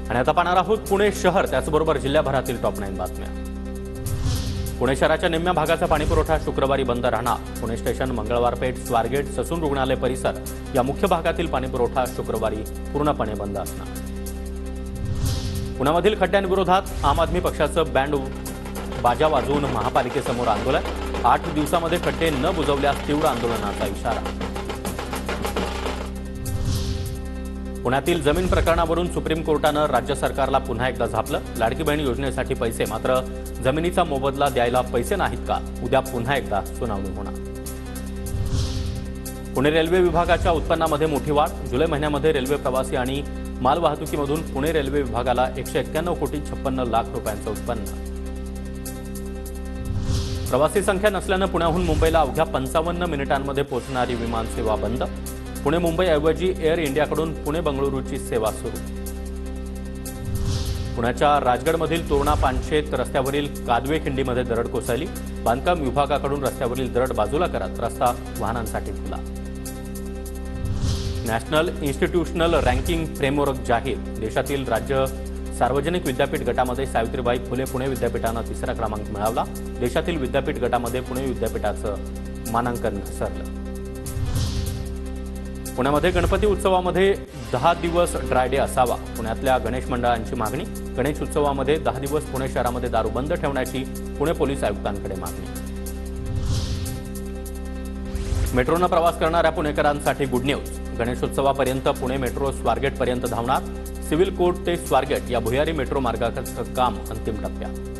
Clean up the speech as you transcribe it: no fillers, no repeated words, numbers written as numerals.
आणि आता पाहणार आहोत पुणे शहर त्याचबरोबर जिल्ह्याभरातील टॉप 9 बातम्या। पुणे शहराच्या निम्म्या भागाचा पाणीपुरवठा शुक्रवारी बंद राहणार। पुणे स्टेशन, मंगळवार पेठ, स्वारगेट, ससून रुग्णालय परिसर या मुख्य भागातील पाणीपुरवठा शुक्रवारी पूर्णपणे बंद असणार। पुण्यामधील खड्ड्यांविरोधात आम आदमी पक्षाचं बँड बाजा वाजवून महापालिकेसमोर आंदोलन। 8 दिवसांमध्ये खड्डे न बुजवल्यास तीव्र आंदोलनाचा इशारा। पुण्यातील जमीन प्रकरणावरून सुप्रीम कोर्टानं राज्य सरकारला पुन्हा एकदा झापलं। लाडकी बहीण योजनेसाठी पैसे, मात्र जमिनीचा मोबदला द्यायला पैसे नाहीत का? उद्या पुन्हा एकदा सुनावणी होणार। पुणे रेल्वे विभागाच्या उत्पन्नामध्ये मोठी वाढ। जुलै महिन्यामध्ये रेल्वे प्रवासी आणि मालवाहतुकीमधून पुणे रेल्वे विभागाला 191,56 लाख रुपयांचं उत्पन्न। प्रवासी संख्या नसल्यानं पुण्याहून मुंबईला अवघ्या 55 मिनिटांमध्ये पोहोचणारी विमान सेवा बंद। पुणे मुंबई ऐवजी एअर इंडियाकडून पुणे बंगळुरूची सेवा सुरू। पुण्याच्या राजगडमधील तोरणा पानशेत रस्त्यावरील कादवे खिंडीमध्ये दरड कोसळली। बांधकाम विभागाकडून रस्त्यावरील दरड बाजूला करत रस्ता वाहनांसाठी खुला। नॅशनल इन्स्टिट्यूशनल रँकिंग फ्रेमवर्क जाहीर। देशातील राज्य सार्वजनिक विद्यापीठ गटामध्ये सावित्रीबाई फुले पुणे विद्यापीठानं 3रा क्रमांक मिळवला। देशातील विद्यापीठ गटामध्ये पुणे विद्यापीठाचं मानांकन घसरलं। पुण्यामध्ये गणपती उत्सवामध्ये 10 दिवस ड्राय डे असावा। पुण्यातल्या गणेश मंडळांची मागणी। गणेश उत्सवामध्ये 10 दिवस पुणे शहरामध्ये दारू बंद ठेवण्याची पुणे पोलीस आयुक्तांकडे मागणी। मेट्रोनं प्रवास करणाऱ्या पुणेकरांसाठी गुड न्यूज। गणेशोत्सवापर्यंत पुणे मेट्रो स्वारगेटपर्यंत धावणार। सिव्हिल कोर्ट ते स्वारगेट या भुयारी मेट्रो मार्गाचं काम अंतिम टप्प्यात।